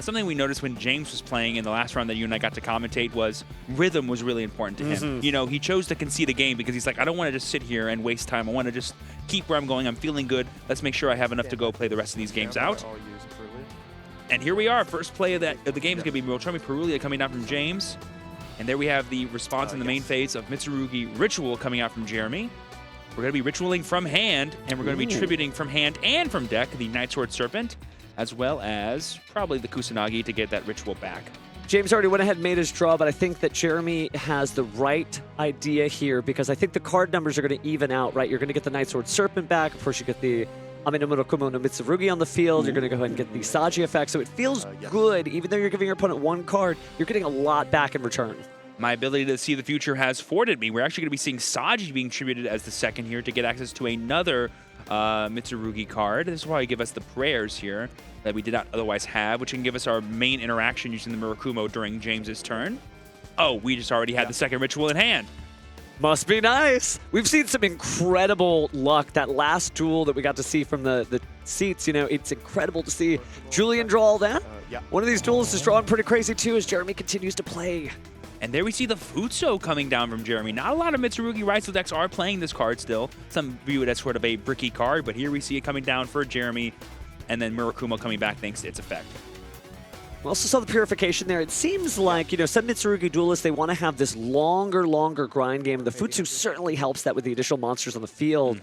something we noticed when James was playing in the last round that you and I got to commentate was rhythm was really important to him. You know, he chose to concede a game because he's like, I don't want to just sit here and waste time. I want to just keep where I'm going. I'm feeling good. Let's make sure I have enough to go play the rest of these games out. And here we are. First play of the game is going to be Mitsurugi Purulia coming down from James. And there we have the response in the main phase of Mitsurugi Ritual coming out from Jeremy. We're going to be ritualing from hand, and we're going to be tributing from hand and from deck the Night Sword Serpent, as well as probably the Kusanagi to get that ritual back. James already went ahead and made his draw, but I think that Jeremy has the right idea here because I think the card numbers are going to even out, right? You're going to get the Night Sword Serpent back. Of course, you get the Ame no Murakumo no Mitsurugi on the field. You're going to go ahead and get the Saji effect, so it feels good. Even though you're giving your opponent one card, you're getting a lot back in return. My ability to see the future has thwarted me. We're actually going to be seeing Saji being tributed as the second here to get access to another Mitsurugi card. This is why I give us the prayers here that we did not otherwise have, which can give us our main interaction using the Murakumo during James's turn. Oh, we just already had the second ritual in hand. Must be nice. We've seen some incredible luck. That last duel that we got to see from the seats, you know, it's incredible to see Julian draw all that. One of these duels is drawing pretty crazy too as Jeremy continues to play. And there we see the Futso coming down from Jeremy. Not a lot of Mitsurugi Ryzeal decks are playing this card still. Some view it as sort of a bricky card, but here we see it coming down for Jeremy, and then Murakumo coming back thanks to its effect. We also saw the Purification there. It seems like, you know, some Mitsurugi duelists, they want to have this longer grind game. The Futsu certainly helps that with the additional monsters on the field.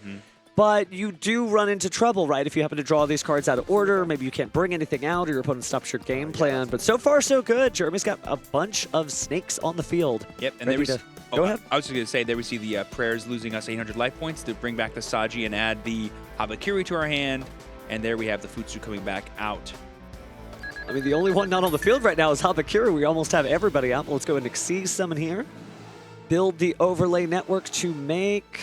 But you do run into trouble, right? If you happen to draw these cards out of order, maybe you can't bring anything out or your opponent stops your game plan. But so far, so good. Jeremy's got a bunch of snakes on the field. Yep, and there we see. Go ahead. I was just going to say, there we see the prayers losing us 800 life points to bring back the Saji and add the Habakiri to our hand. And there we have the Futsu coming back out. I mean, the only one not on the field right now is Habakiri. We almost have everybody out. Let's go ahead and Xyz summon here. Build the overlay network to make...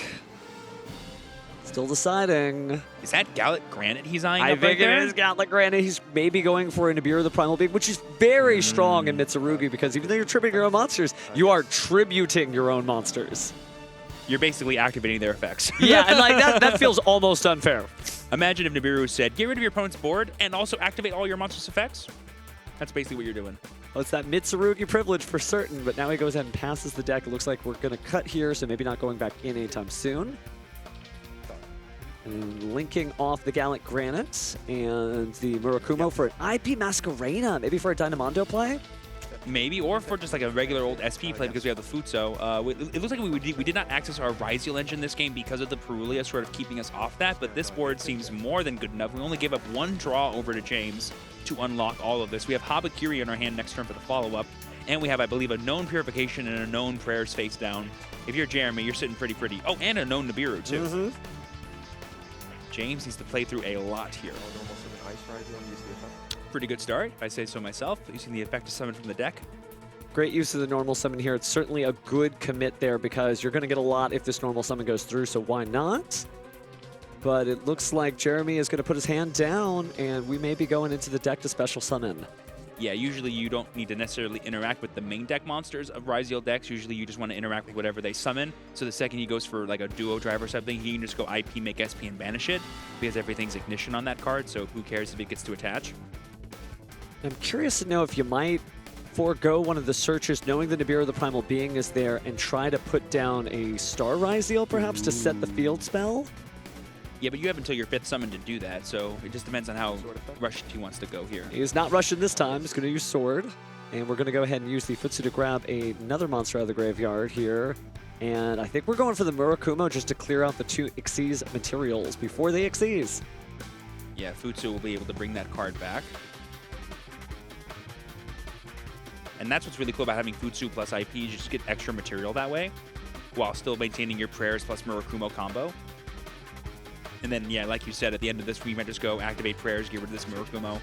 Still deciding. Is that Gallic Granite he's eyeing I up think right there? it is Gallic Granite. He's maybe going for a Nibiru the Primal Being, which is very strong in Mitsurugi because even though you're tributing your own monsters, you are tributing your own monsters. You're basically activating their effects. Yeah, and like that feels almost unfair. Imagine if Nibiru said, get rid of your opponent's board and also activate all your monster's effects. That's basically what you're doing. Well, it's that Mitsurugi privilege for certain, but now he goes ahead and passes the deck. It looks like we're going to cut here, so maybe not going back in anytime soon. And linking off the Gallic Granite and the Murakumo for an IP Masquerena, maybe for a Dynamondo play? Maybe, or for just like a regular old SP play because we have the Futso. It looks like we did not access our Ryzeal engine this game because of the Purulia sort of keeping us off that, but this board seems more than good enough. We only gave up one draw over to James to unlock all of this. We have Habakiri in our hand next turn for the follow-up, and we have, I believe, a known Purification and a known Prayers face down. If you're Jeremy, you're sitting pretty. Oh, and a known Nibiru, too. James needs to play through a lot here. Pretty good start, if I say so myself, using the effect to summon from the deck. Great use of the normal summon here. It's certainly a good commit there because you're going to get a lot if this normal summon goes through, so why not? But it looks like Jeremy is going to put his hand down, and we may be going into the deck to special summon. Yeah, usually you don't need to necessarily interact with the main deck monsters of Ryzeal decks. Usually you just want to interact with whatever they summon. So the second he goes for like a duo drive or something, he can just go IP, make SP, and banish it because everything's ignition on that card, so who cares if it gets to attach? I'm curious to know if you might forego one of the searches, knowing the Nibiru the Primal Being is there, and try to put down a Star Ryzeal perhaps to set the field spell? Yeah, but you have until your 5th summon to do that, so it just depends on how rushed he wants to go here. He's not rushing this time. He's going to use Sword. And we're going to go ahead and use the Futsu to grab another monster out of the graveyard here. And I think we're going for the Murakumo just to clear out the 2 Xyz materials before they Xyz. Yeah, Futsu will be able to bring that card back. And that's what's really cool about having Futsu plus IP, you just get extra material that way, while still maintaining your Prayers plus Murakumo combo. And then, yeah, like you said, at the end of this, we might just go activate Prayers, get rid of this Murakumo,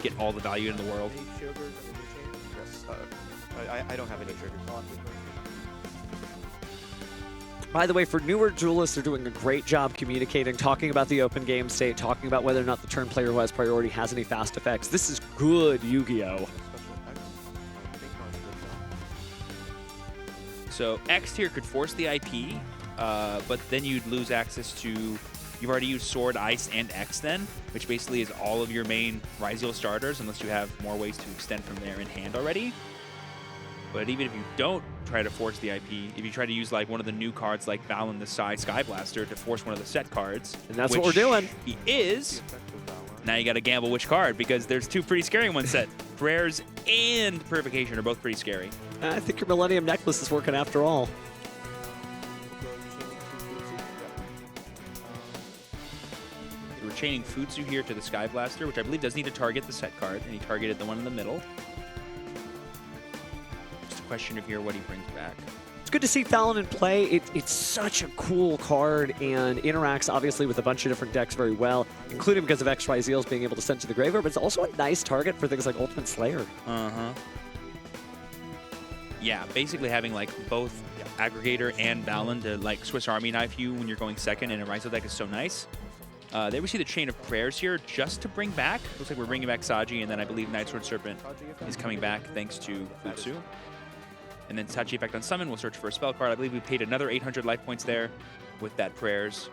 get all the value in the world. Yes, I don't have any triggers. By the way, for newer duelists, they're doing a great job communicating, talking about the open game state, talking about whether or not the turn player who has priority has any fast effects. This is good Yu-Gi-Oh! So X tier could force the IP, but then you'd lose access to You've already used Sword, Ice, and X then, which basically is all of your main Ryzeal starters, unless you have more ways to extend from there in hand already. But even if you don't try to force the IP, if you try to use like one of the new cards like Balin the Sky Blaster to force one of the set cards, and that's what we're doing. He is. Now you got to gamble which card, because there's two pretty scary ones set. Prayers and Purification are both pretty scary. I think your Millennium Necklace is working after all. So we're chaining Futsu here to the Sky Blaster, which I believe does need to target the set card, and he targeted the one in the middle. Just a question of here what he brings back. It's good to see Fallon in play. It's such a cool card and interacts obviously with a bunch of different decks very well, including because of X Ryzeal's being able to send to the graveyard, but it's also a nice target for things like Ultimate Slayer. Yeah, basically having like both Aggregator and Balin to like Swiss Army knife you when you're going second in a Ryzeal deck is so nice. There we see the Chain of Prayers here just to bring back. Looks like we're bringing back Saji, and then I believe Nightsword Serpent is coming back thanks to Futsu. And then Sachi effect on summon, we'll search for a spell card. I believe we paid another 800 life points there with that Prayers.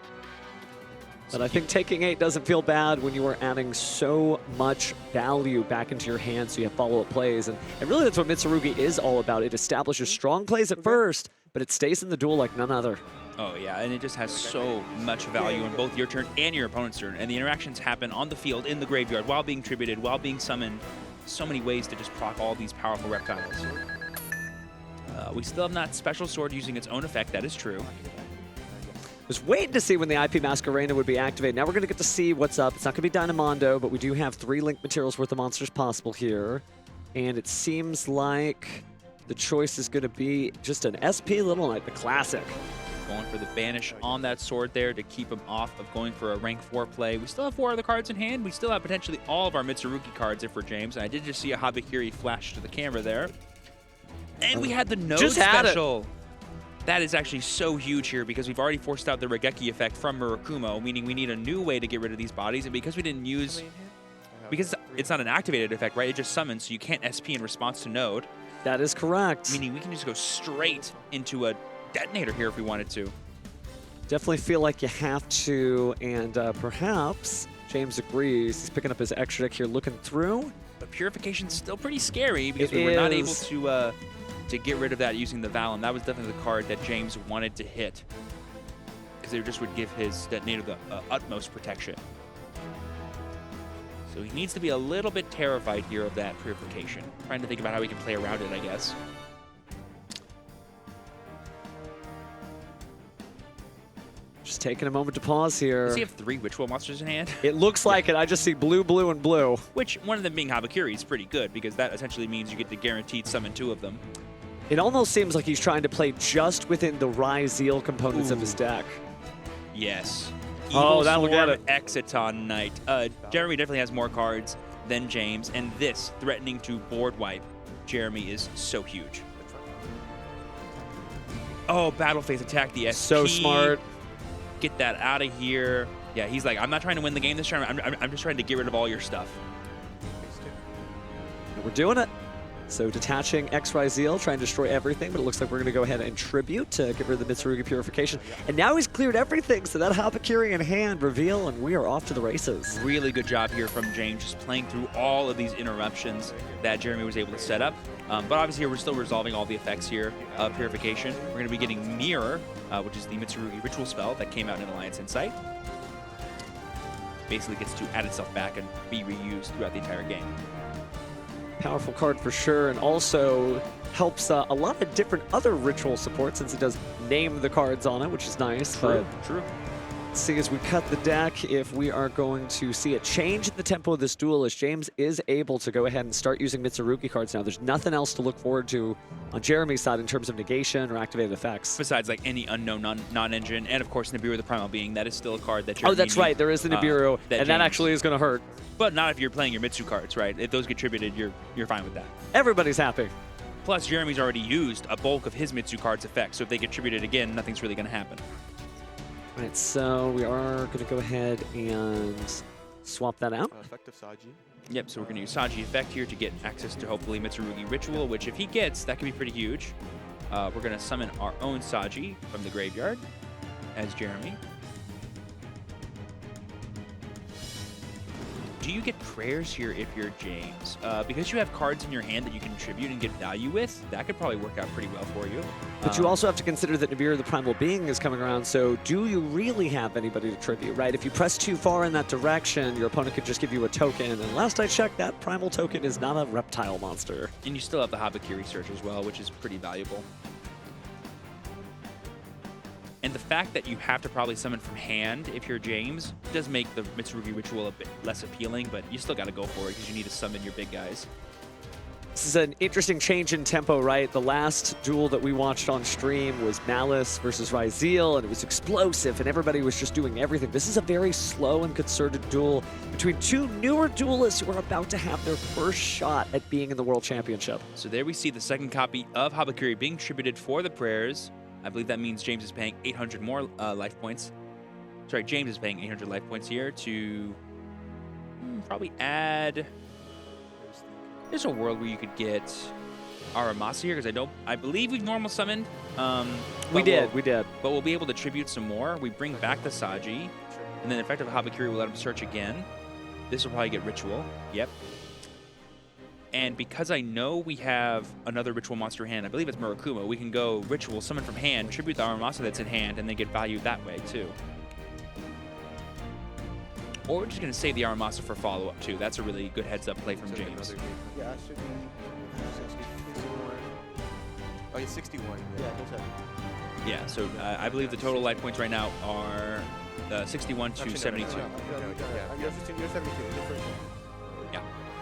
But I think taking 8 doesn't feel bad when you are adding so much value back into your hand, so you have follow-up plays. And really that's what Mitsurugi is all about. It establishes strong plays at first, but it stays in the duel like none other. Oh yeah, and it just has so much value on both your turn and your opponent's turn. And the interactions happen on the field, in the graveyard, while being tributed, while being summoned. So many ways to just proc all these powerful reptiles. We still have not Special Sword using its own effect, that is true. Was waiting to see when the IP Masquerena would be activated. Now we're going to get to see what's up. It's not going to be Dynamondo, but we do have 3 link materials worth of monsters possible here. And it seems like the choice is going to be just an SP Little Knight, the classic. Going for the Banish on that sword there to keep him off of going for a rank 4 play. We still have 4 other cards in hand. We still have potentially all of our Mitsurugi cards if we're James. And I did just see a Habakiri flash to the camera there. And we had the node special. That is actually so huge here because we've already forced out the Regeki effect from Murakumo, meaning we need a new way to get rid of these bodies. And because we didn't use... Because it's not an activated effect, right? It just summons, so you can't SP in response to node. That is correct. Meaning we can just go straight into a detonator here if we wanted to. Definitely feel like you have to, and perhaps James agrees. He's picking up his extra deck here, looking through. But Purification's still pretty scary because we were not able to get rid of that using the Valen. That was definitely the card that James wanted to hit because it just would give his detonator the utmost protection. So he needs to be a little bit terrified here of that Purification. Trying to think about how we can play around it, I guess. Just taking a moment to pause here. Does he have 3 Ritual monsters in hand? It looks like it. I just see blue, blue, and blue. Which, one of them being Habakiri is pretty good because that essentially means you get to guaranteed summon 2 of them. It almost seems like he's trying to play just within the Ryzeal components of his deck. Yes. Oh, that'll get it. Exciton Knight. Jeremy definitely has more cards than James, and this threatening to board wipe Jeremy is so huge. Oh, Battle Phase attack the SP. So smart. Get that out of here. Yeah, he's like, I'm not trying to win the game this time. I'm just trying to get rid of all your stuff. And we're doing it. So detaching X Ryzeal, trying to destroy everything, but it looks like we're going to go ahead and tribute to get rid of the Mitsurugi Purification. And now he's cleared everything, so that Habakiri in hand, reveal, and we are off to the races. Really good job here from James, just playing through all of these interruptions that Jeremy was able to set up. But obviously we're still resolving all the effects here of Purification. We're going to be getting Mirror, which is the Mitsurugi ritual spell that came out in Alliance Insight. Basically gets to add itself back and be reused throughout the entire game. Powerful card for sure, and also helps a lot of different other ritual support since it does name the cards on it, which is nice. True. Let's see as we cut the deck if we are going to see a change in the tempo of this duel as James is able to go ahead and start using Mitsurugi cards now. There's nothing else to look forward to on Jeremy's side in terms of negation or activated effects. Besides like any unknown non-engine, and of course Nibiru the Primal Being, that is still a card that Jeremy that's right, there is the Nibiru, and James, that actually is going to hurt. But not if you're playing your Mitsu cards, right? If those get tributed, you're fine with that. Everybody's happy. Plus, Jeremy's already used a bulk of his Mitsu cards' effects, so if they get tributed again, nothing's really going to happen. All right, so we are going to go ahead and swap that out. Effective Saji. Yep, so we're going to use Saji effect here to get access to hopefully Mitsurugi Ritual, which if he gets, that could be pretty huge. We're going to summon our own Saji from the graveyard as Jeremy. do you get prayers here if you're James? Because you have cards in your hand that you can tribute and get value with, that could probably work out pretty well for you. But you also have to consider that Nibiru the Primal Being is coming around, so do you really have anybody to tribute, right? If you press too far in that direction, your opponent could just give you a token, and last I checked, that Primal token is not a reptile monster. And you still have the Habakiri Search as well, which is pretty valuable. And the fact that you have to probably summon from hand if you're James does make the Mitsurugi Ritual a bit less appealing, but you still got to go for it because you need to summon your big guys. This is an interesting change in tempo, right? The last duel that we watched on stream was Malice versus Ryzeal, and it was explosive, and everybody was just doing everything. This is a very slow and concerted duel between two newer duelists who are about to have their first shot at being in the World Championship. So there we see the second copy of Habakiri being tributed for the prayers. I believe that means James is paying 800 more life points. Sorry, James is paying 800 life points here to probably add... There's a world where you could get Aramasa here, because I believe we've normal summoned. We did. But we'll be able to tribute some more. We bring back the Saji, and then effective Habakiri will let him search again. This will probably get Ritual. Yep. And because I know we have another Ritual monster in hand, I believe it's Murakuma, we can go Ritual, summon from hand, tribute the Aramasa that's in hand, and then get value that way, too. Or we're just going to save the Aramasa for follow-up, too. That's a really good heads-up play from James. Yeah, it should be 61. Oh, yeah, 61. Yeah, Yeah, so I believe the total life points right now are 61 to 72. You're 72. Yeah.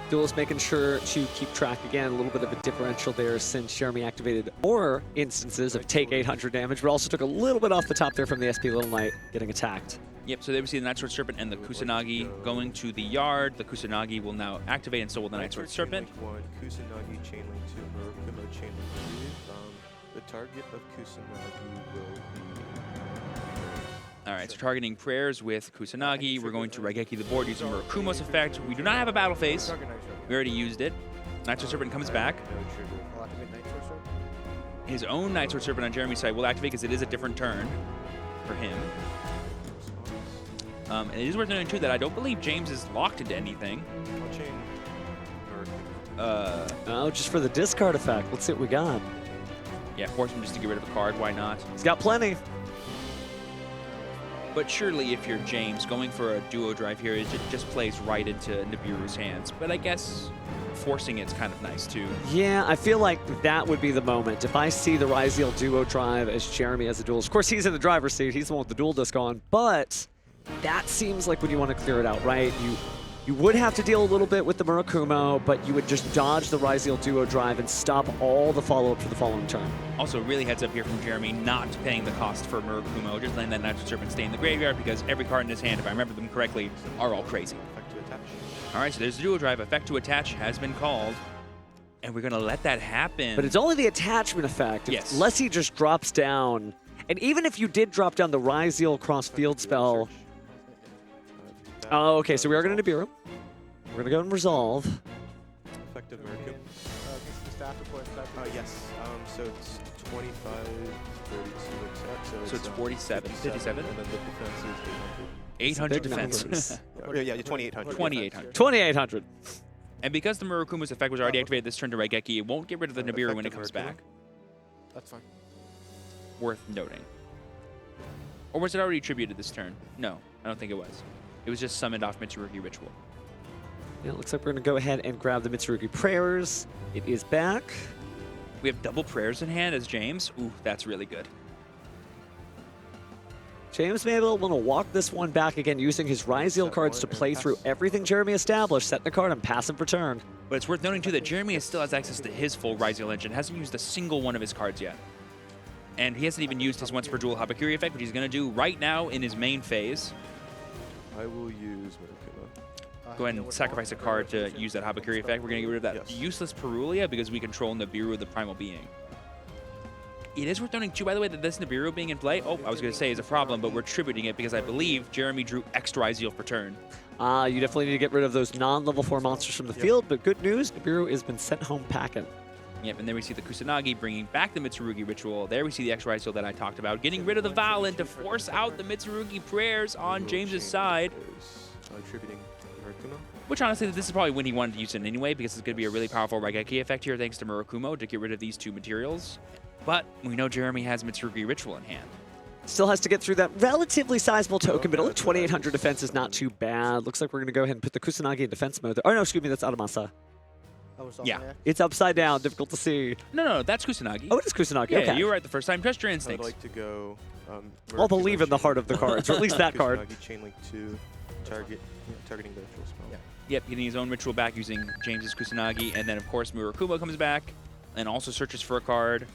Duelist making sure to keep track again, a little bit of a differential there since Jeremy activated more instances of take 800 damage, but also took a little bit off the top there from the SP Little Knight getting attacked. Yep, so there we see the Nightsword Serpent and the Kusanagi going to the yard. The Kusanagi will now activate, and so will the Nightsword Serpent. One, Kusanagi Chainlink 2, Murakuma Chainlink 3. The target of Kusanagi will be... All right, so targeting prayers with Kusanagi. We're going to Raigeki the board using Murakumo's effect. We do not have a battle phase. We already used it. Nightsword Serpent comes back. His own Nightsword Serpent on Jeremy's side will activate because it is a different turn for him. And it is worth noting, too, that I don't believe James is locked into anything. Oh, just for the discard effect. Let's see what we got. Yeah, force him just to get rid of a card. Why not? He's got plenty. But surely if you're James, going for a duo drive here, it just plays right into Nibiru's hands. But I guess forcing it's kind of nice, too. Yeah, I feel like that would be the moment. If I see the Ryzeal duo drive as Jeremy as a duelist. Of course, he's in the driver's seat. He's the one with the dual disc on. But that seems like when you want to clear it out, right? You would have to deal a little bit with the Murakumo, but you would just dodge the Ryzeal duo drive and stop all the follow-up for the following turn. Also, really heads up here from Jeremy, not paying the cost for Murakumo, just letting that Nightsword Serpent stay in the graveyard because every card in his hand, if I remember them correctly, are all crazy. Effect to attach. All right, so there's the duo drive. Effect to attach has been called, and we're going to let that happen. But it's only the attachment effect. Yes. Unless he just drops down. And even if you did drop down the Ryzeal cross-field spell... Oh, okay, so we are going to Nibiru. We're going to go and resolve. Effective Murakuma. Yes. So it's 25, 32 attack. So it's 47, 57? And then the defense is 800 Big defense. numbers. Yeah, 2,800. 2,800. 2,800. And because the Murakumo's effect was already activated this turn to Raigeki, it won't get rid of the Nibiru when it comes back. That's fine. Worth noting. Or was it already tributed this turn? No, I don't think it was. It was just summoned off Mitsurugi Ritual. Yeah, it looks like we're going to go ahead and grab the Mitsurugi Prayers. It is back. We have double prayers in hand as James. Ooh, that's really good. James may want to walk this one back again using his Ryzeal cards to play through everything Jeremy established, setting a card and passing for turn. But it's worth noting, too, that Jeremy still has access to his full Ryzeal engine. Hasn't used a single one of his cards yet. And he hasn't even used his once per duel Habakiri effect, which he's going to do right now in his main phase. I will use Murakuma. Go ahead and sacrifice a card to use that Habakiri effect. We're going to get rid of that useless Perulia because we control Nibiru, the Primal Being. It is worth noting, too, by the way, that this Nibiru being in play, I was going to say is a problem, but we're tributing it because I believe Jeremy drew extra Ryzeal per turn. You definitely need to get rid of those non-level 4 monsters from the field, but good news, Nibiru has been sent home packing. Yep, and then we see the Kusanagi bringing back the Mitsurugi Ritual. There we see the extra Ryzeal that I talked about, getting rid of the Violent to force out the Mitsurugi Prayers on James's side. Tributing Murakuma. Which honestly, this is probably when he wanted to use it anyway, because it's going to be a really powerful Raigeki effect here thanks to Murakumo to get rid of these 2 materials. But we know Jeremy has Mitsurugi Ritual in hand. Still has to get through that relatively sizable token, but only 2,800 defense is not too bad. Looks like we're going to go ahead and put the Kusanagi in defense mode. Oh, no, excuse me, that's Adamasa. Yeah. It's upside down, difficult to see. No, that's Kusanagi. Oh, it is Kusanagi, Yeah, okay. you were right the first time. Trust your I'd instincts. like to go. I'll believe in the heart of the cards, or at least that card. Kusanagi Chainlink 2, targeting the ritual spell. Yeah. Yep, getting his own ritual back using James's Kusanagi, and then of course Murakumo comes back and also searches for a card.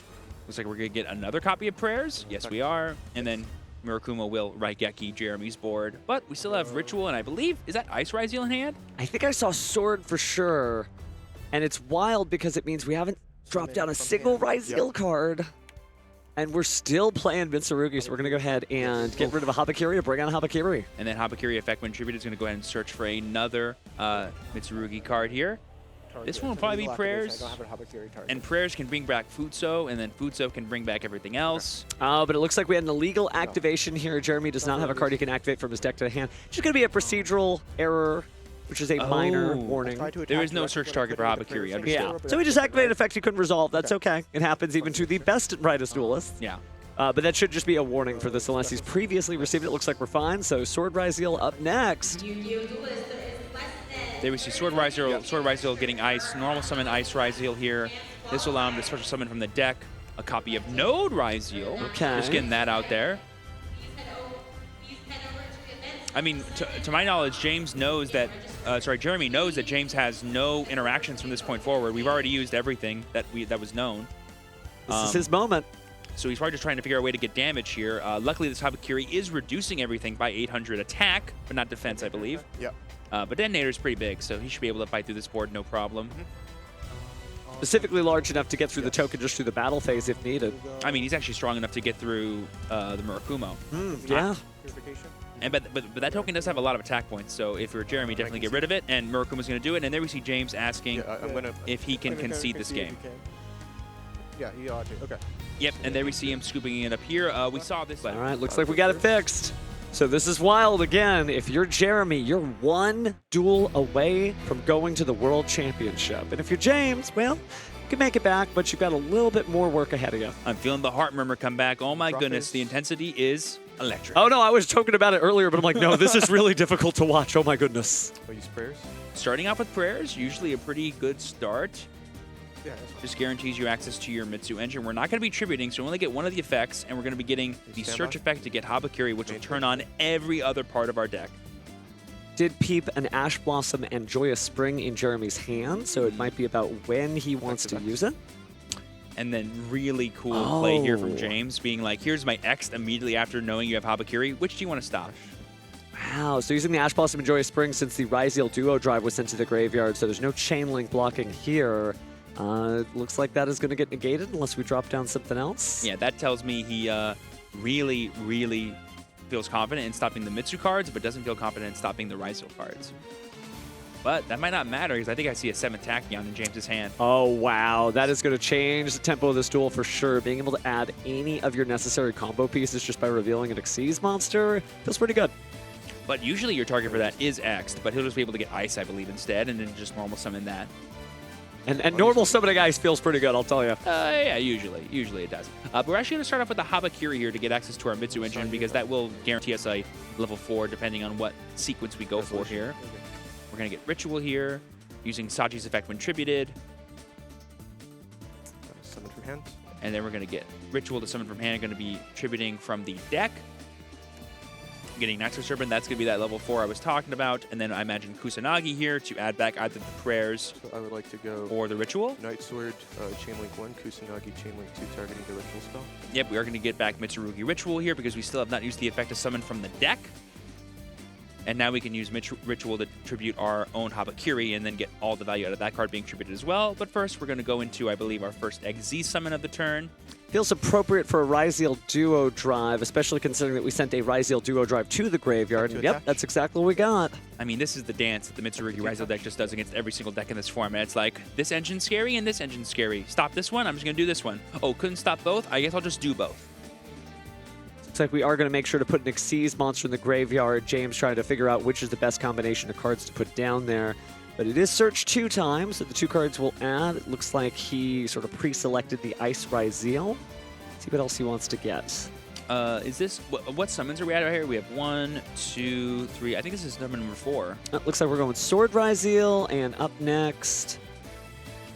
Looks like we're gonna get another copy of Prayers. Yes, we are. And then Murakumo will Raigeki Jeremy's board, but we still have Ritual, and I believe is that Ice Ryzeal in hand? I think I saw Sword for sure, and it's wild because it means we haven't dropped down a single Ryzeal card. And we're still playing Mitsurugi, so we're going to go ahead and get rid of a Habakiri to bring on a Habakiri. And then Habakiri effect when tribute is going to go ahead and search for another Mitsurugi card here. This one will probably be Prayers. And Prayers can bring back Futso, and then Futso can bring back everything else. Oh, but it looks like we had an illegal activation here. Jeremy does not have a card he can activate from his deck to the hand. Just going to be a procedural error, which is a minor warning. There is no search target for Habakiri. Understood. Yeah, so we just activated an effect he couldn't resolve. That's okay. It happens even to the best and brightest duelists. Yeah. But that should just be a warning for this unless he's previously received it. It looks like we're fine. So Sword Ryzeal up next. There we see Sword Ryzeal getting Ice, normal summon Ice Ryzeal here. This will allow him to special summon from the deck a copy of Node Ryzeal. Okay. Just getting that out there. I mean, to my knowledge, Jeremy knows that James has no interactions from this point forward. We've already used everything that was known. This is his moment. So he's probably just trying to figure out a way to get damage here. Luckily, this Habakiri is reducing everything by 800 attack, but not defense, I believe. Yep. But Detonator's pretty big, so he should be able to fight through this board no problem. Specifically large enough to get through the token just through the battle phase if needed. I mean, he's actually strong enough to get through the Murakumo. Yeah. And but that token does have a lot of attack points, so if you're Jeremy, definitely get rid of it. And Murakumo's going to do it. And there we see James asking if he can concede this game. Yeah, he ought to. Okay. Yep, and there we see him scooping it up here. We saw this. All right, looks like we got it fixed. So this is wild again. If you're Jeremy, you're one duel away from going to the World Championship. And if you're James, well, you can make it back, but you've got a little bit more work ahead of you. I'm feeling the heart murmur come back. Oh my goodness, the intensity is electric. Oh no, I was joking about it earlier, but I'm like, no, this is really difficult to watch. Oh my goodness. I'll use Prayers. Starting off with Prayers, usually a pretty good start. Yeah, just guarantees you access to your Mitsu engine. We're not going to be tributing, so we only get one of the effects, and we're going to be getting the search effect to get Habakiri, which will turn on every other part of our deck. Did peep an Ash Blossom and Joyous Spring in Jeremy's hand, so it might be about when he wants to use it. And then really cool play here from James, being like, here's my X immediately after knowing you have Habakiri. Which do you want to stop? Wow, so using the Ash Blossom and Joyous Spring since the Ryzeal Duo Drive was sent to the graveyard, so there's no chain link blocking here. Looks like that is going to get negated unless we drop down something else. Yeah, that tells me he really, really feels confident in stopping the Mitsu cards, but doesn't feel confident in stopping the Ryzeal cards. But that might not matter, because I think I see a 7th Tachyon in James's hand. Oh, wow. That is going to change the tempo of this duel for sure. Being able to add any of your necessary combo pieces just by revealing an Xyz monster feels pretty good. But usually your target for that is X'd, but he'll just be able to get Ice, I believe, instead, and then just normal summon that. And normal summoning Ice feels pretty good, I'll tell you. Yeah, usually it does. But we're actually going to start off with the Habakiri here to get access to our Mitsu engine, because that will guarantee us a level 4 depending on what sequence we go for here. We're going to get Ritual here, using Saji's effect when tributed. Summon from hand. And then we're going to get Ritual to summon from hand, going to be tributing from the deck. Getting Nexus Serpent, that's going to be that level 4 I was talking about. And then I imagine Kusanagi here to add back either the Prayers So I would like to go or the Ritual. Night Sword, Chainlink 1, Kusanagi, Chainlink 2, targeting the Ritual spell. Yep, we are going to get back Mitsurugi Ritual here because we still have not used the effect to summon from the deck. And now we can use Ritual to tribute our own Habakiri and then get all the value out of that card being tributed as well. But first, we're going to go into, I believe, our first Xyz summon of the turn. Feels appropriate for a Ryzeal Duo Drive, especially considering that we sent a Ryzeal Duo Drive to the graveyard. And yep, that's exactly what we got. I mean, this is the dance that the Mitsurugi Ryzeal deck just does against every single deck in this format. It's like, this engine's scary and this engine's scary. Stop this one, I'm just going to do this one. Oh, couldn't stop both? I guess I'll just do both. like we are going to make sure to put an Xyz monster in the graveyard. James trying to figure out which is the best combination of cards to put down there. But it is searched 2 times, so the 2 cards will add. It looks like he sort of pre-selected the Ice Ryzeal. See what else he wants to get. Is this what summons are we at right here? We have 1, 2, 3. I think this is number 4. It looks like we're going Sword Ryzeal, and up next,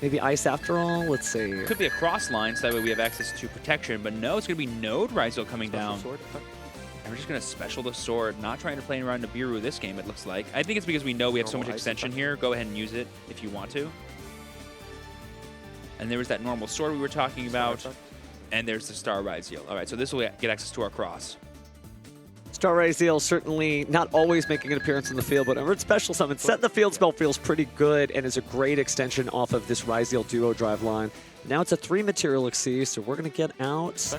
maybe Ice after all. Let's see. Could be a cross line, so that way we have access to protection. But no, it's going to be Node Ryzeal coming down. Sword. And we're just going to special the sword, not trying to play around Nibiru this game, it looks like. I think it's because we know we have so much extension here. Go ahead and use it if you want to. And there was that normal sword we were talking about. And there's the Star Ryzeal. All right, so this will get access to our cross. Star Ryzeal certainly not always making an appearance in the field, but whenever it's special summon, set in the field spell feels pretty good and is a great extension off of this Ryzeal duo drive line. Now it's a 3 material Xyz, so we're going to get out.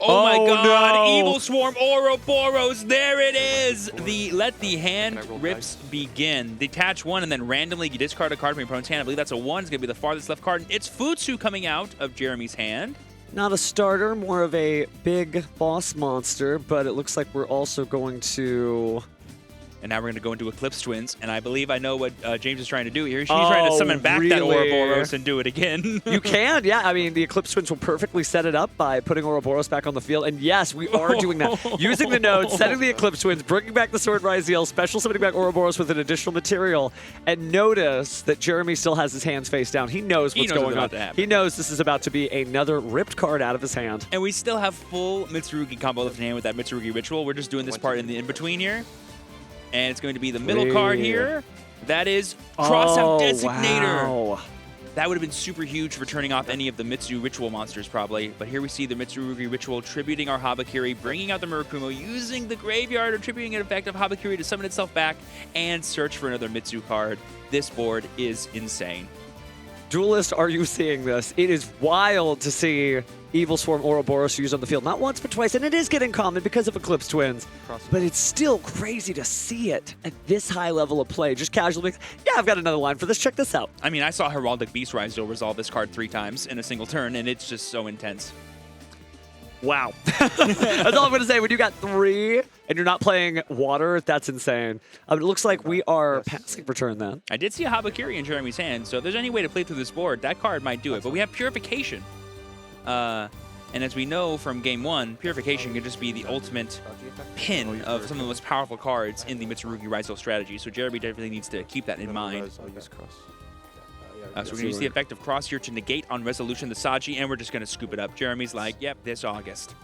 Oh my god, no. Evil Swarm Ouroboros, there it is! Let the hand rips begin. Detach 1 and then randomly you discard a card from your opponent's hand. I believe that's a 1. It's going to be the farthest left card. It's Futsu coming out of Jeremy's hand. Not a starter, more of a big boss monster, but it looks like we're also going to... And now we're going to go into Eclipse Twins, and I believe I know what James is trying to do here. She's trying to summon back that Ouroboros and do it again. You can, yeah. I mean, the Eclipse Twins will perfectly set it up by putting Ouroboros back on the field. And yes, we are doing that. Using the node, setting the Eclipse Twins, bringing back the Sword Ryzeal, special summoning back Ouroboros with an additional material. And notice that Jeremy still has his hands face down. He knows what's going on. He knows this is about to be another ripped card out of his hand. And we still have full Mitsurugi combo left in hand with that Mitsurugi Ritual. We're just doing this part in the in-between here. And it's going to be the middle card here. That is Crossout Designator. Wow. That would have been super huge for turning off any of the Mitsu Ritual monsters, probably. But here we see the Mitsurugi Ritual tributing our Habakiri, bringing out the Murakumo, using the graveyard or tributing an effect of Habakiri to summon itself back and search for another Mitsu card. This board is insane. Duelist, are you seeing this? It is wild to see Evil Swarm Ouroboros used on the field. Not once, but twice. And it is getting common because of Eclipse Twins. But it's still crazy to see it at this high level of play. Just casually, yeah, I've got another line for this. Check this out. I mean, I saw Heraldic Beast Ryzeal resolve this card 3 times in a single turn, and it's just so intense. Wow. That's all I'm going to say. When you got 3 and you're not playing water, that's insane. It looks like we are passing for turn then. I did see a Habakiri in Jeremy's hand, so if there's any way to play through this board, that card might do it. But we have Purification. And as we know from Game 1, Purification can just be the ultimate pin of some of the most powerful cards in the Mitsurugi Ryzeal strategy. So Jeremy definitely needs to keep that in mind. So we're going to use the effect of Cross here to negate on Resolution the Saji, and we're just going to scoop it up. Jeremy's like, yep, this August.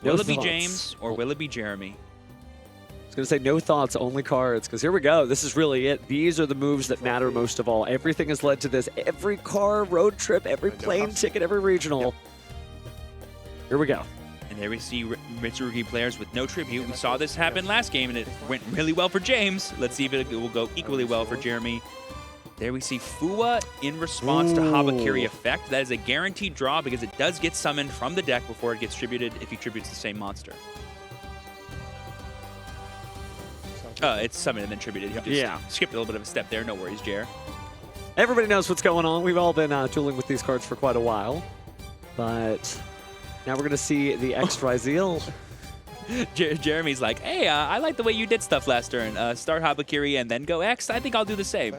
Will it be James or will it be Jeremy? I was going to say no thoughts, only cards, because here we go. This is really it. These are the moves that matter most of all. Everything has led to this. Every car, road trip, every plane ticket, every regional. Here we go. And there we see Mitsurugi players with no tribute. We saw this happen last game, and it went really well for James. Let's see if it will go equally well for Jeremy. There we see Fua in response to Habakiri effect. That is a guaranteed draw because it does get summoned from the deck before it gets tributed if he tributes the same monster. It's summoned and then tributed. He just skipped a little bit of a step there. No worries, Jer. Everybody knows what's going on. We've all been dueling with these cards for quite a while. But now we're going to see the X Ryzeal. Jeremy's like, hey, I like the way you did stuff last turn. Start Habakiri and then go X. I think I'll do the same.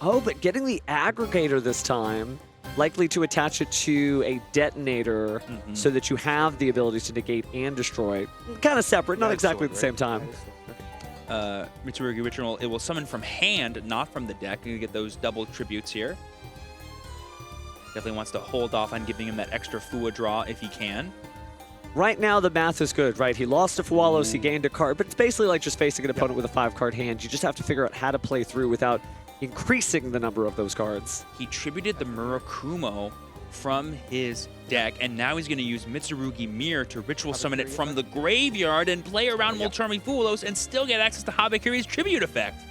Oh, but getting the aggregator this time, likely to attach it to a detonator so that you have the ability to negate and destroy. Kind of separate, not exactly at the same time. Mitsurugi Ritual, it will summon from hand, not from the deck. You get those double tributes here. Definitely wants to hold off on giving him that extra Fua draw if he can. Right now, the math is good, right? He lost to Fualos, he gained a card, but it's basically like just facing an opponent with a 5-card hand. You just have to figure out how to play through without increasing the number of those cards. He tributed the Murakumo from his deck, and now he's going to use Mitsurugi Mirror to ritual summon it from the graveyard and play around Moltermi Fualos and still get access to Habakiri's tribute effect.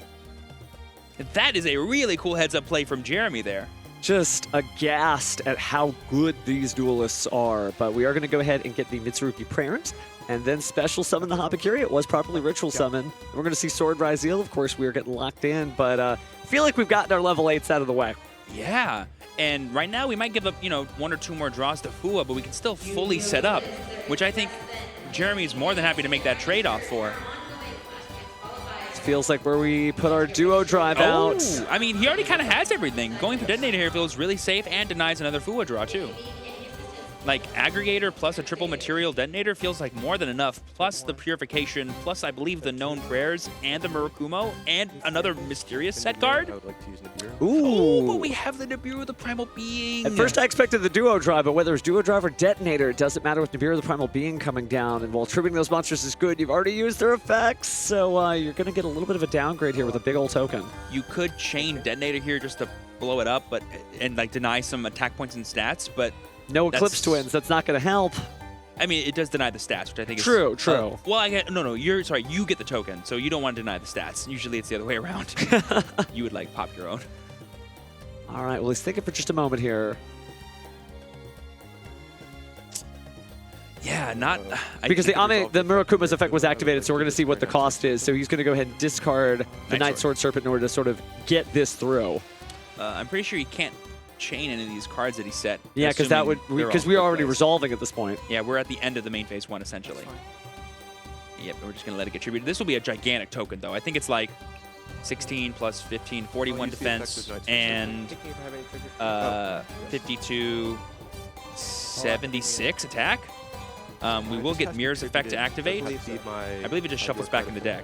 That is a really cool heads-up play from Jeremy there. Just aghast at how good these duelists are, but we are going to go ahead and get the Mitsurugi Parent and then special summon the Habakiri. It was properly ritual summon. We're going to see Sword Ryzeal. Of course, we are getting locked in, but I feel like we've gotten our level 8s out of the way. Yeah, and right now we might give up, 1 or 2 more draws to Fua, but we can still fully set up, which I think Jeremy's more than happy to make that trade-off for. This feels like where we put our duo drive out. I mean, he already kind of has everything. Going for Detonator here feels really safe and denies another Fuwa draw, too. Like, Aggregator plus a triple material Detonator feels like more than enough, plus the Purification, plus I believe the known prayers, and the Murakumo, and another mysterious set card. I would like to use Nibiru. Ooh. Oh, but we have the Nibiru, the Primal Being. At first I expected the duo drive, but whether it's duo drive or detonator, it doesn't matter with Nibiru, the Primal Being coming down. And while tripping those monsters is good, you've already used their effects, so you're going to get a little bit of a downgrade here with a big old token. You could chain Detonator here just to blow it up, and like deny some attack points and stats, but No Eclipse Twins, that's not going to help. I mean, it does deny the stats, which I think is... True. Well, no, you get the token, so you don't want to deny the stats. Usually it's the other way around. You would, like, pop your own. All right, well, he's thinking for just a moment here. Yeah, not... Because the Murakuma's effect was activated, so we're going to see what the cost is. So he's going to go ahead and discard the Night Sword Serpent in order to sort of get this through. I'm pretty sure he can't chain any of these cards that he set. Yeah, because that would we're already resolving at this point. Yeah, we're at the end of the main phase 1 essentially. Yep, we're just gonna let it get tributed. This will be a gigantic token though. I think it's like 16 plus 15, 41 defense, and 52, 76 attack. We will get Mirror's effect to activate. I believe it just shuffles back in the deck.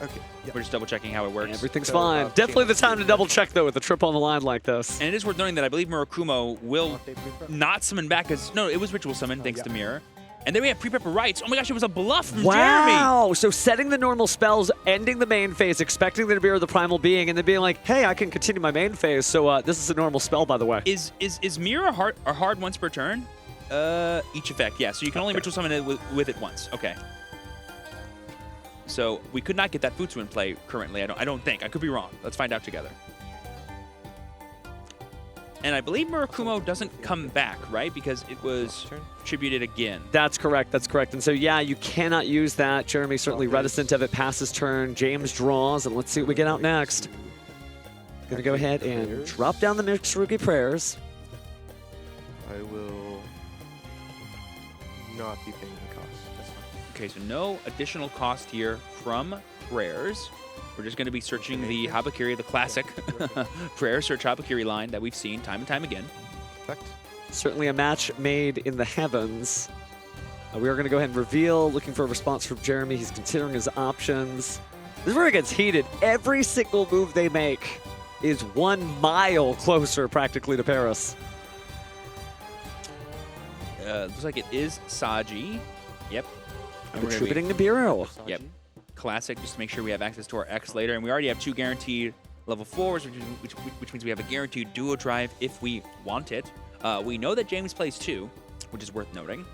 Okay. We're just double checking how it works. Everything's fine. Definitely the time to double check though with a trip on the line like this. And it is worth noting that I believe Murakumo will not summon back as it was ritual summon thanks to Mirror. And then we have pre-prepper rights. Oh my gosh, it was a bluff from Jeremy. Wow! So setting the normal spells, ending the main phase, expecting there to be the Primal Being, and then being like, hey, I can continue my main phase. So this is a normal spell, by the way. Is Mirror hard once per turn? Each effect, yeah. So you can only ritual summon it with it once. Okay. So we could not get that Futsu in play currently. I don't think. I could be wrong. Let's find out together. And I believe Murakumo doesn't come back, right? Because it was tributed again. That's correct. That's correct. And so, yeah, you cannot use that. Jeremy's certainly reticent of it past his turn. James draws, and let's see what we get out next. Going to go ahead and drop down the Mitsurugi prayers. I will not be paying the cost. That's fine. Okay, so no additional cost here from prayers. We're just going to be searching the Habakiri, the classic prayer search Habakiri line that we've seen time and time again. Effect. Certainly a match made in the heavens. We are going to go ahead and reveal, looking for a response from Jeremy. He's considering his options. This is where it gets heated. Every single move they make is 1 mile closer practically to Paris. Looks like it is Saji. Yep. And we're Contributing to Bureau. Yep. Classic, just to make sure we have access to our X later. And we already have 2 guaranteed level 4s, which means we have a guaranteed duo drive if we want it. We know that James plays 2, which is worth noting.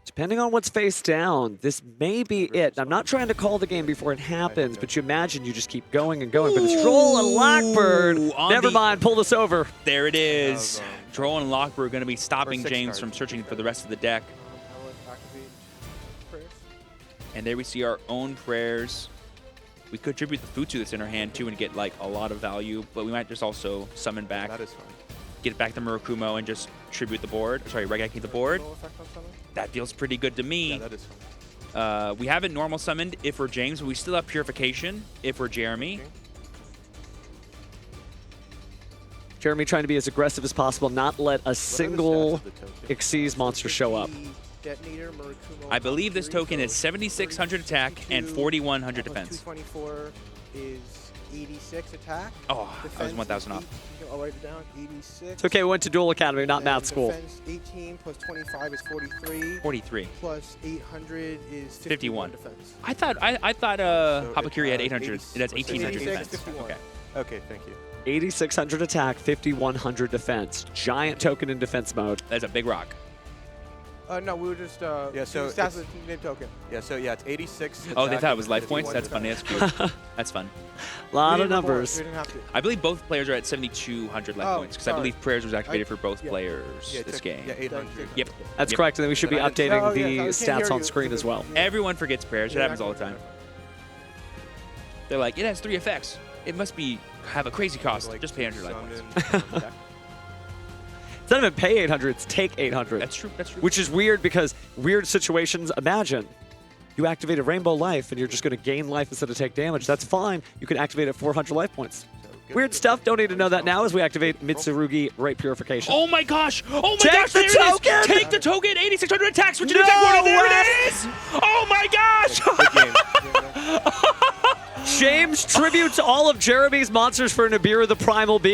Depending on what's face down, this may be it. I'm not trying to call the game before it happens, but you imagine you just keep going and going. But it's Troll and Lockbird. Never mind, pull this over. There it is. Troll and Lockbird are going to be stopping James from searching for the rest of the deck. And there we see our own prayers. We could tribute the Futsu that's in our hand too and get like a lot of value, but we might just also summon back, That is fine. get back the Murakumo and just tribute the board. Sorry, Regaki the board. That feels pretty good to me. Yeah, that is fine. We haven't normal summoned if we're James, but we still have Purification if we're Jeremy. Okay. Jeremy trying to be as aggressive as possible, not let a single Xyz monster show up. I believe this token is 7,600 attack and 4,100 defense. 224 is 86 attack. Oh, I was 1,000 off. I'll write it down. 86. It's okay, we went to Duel Academy, not math school. Defense 18 plus 25 is 43. 43. Plus 800 is 51. defense. I thought Habakiri had 800. It has 1,800 86, defense. 51. Okay. Okay, thank you. 8,600 attack, 5,100 defense. Giant token in defense mode. That's a big rock. No, we were just Yeah, so stats of the name token. Yeah, so yeah, it's 86. Oh, they attack thought it was and life points? 51 That's funny. defense. That's cute. That's fun. A lot We of didn't have numbers. We didn't have to. I believe both players are at 7,200 life Oh, points because I sorry. believe prayers was activated for both yeah. players Yeah, it this took- game. Yeah, 800. Yep. That's Yep. correct, and then we should be Then I didn't- updating Oh, the yeah, I can't stats hear on you. screen as well. Everyone forgets prayers. It Yeah, happens all the time. They're like, it has 3 effects. It must have a crazy cost. Like Just pay 100 life points. summon, It's not even pay 800, it's take 800. That's true. That's true. Which is weird because weird situations, imagine you activate a Rainbow Life and you're just going to gain life instead of take damage. That's fine. You can activate at 400 life points. Weird stuff. Don't need to know that now as we activate Mitsurugi Right Purification. Oh my gosh! Oh my Take gosh! the There it token! is! Take the token! 8,600 attacks for No Tech Warden. There way! it is! Oh my gosh! Good game. James tributes all of Jeremy's monsters for Nibiru the Primal Being.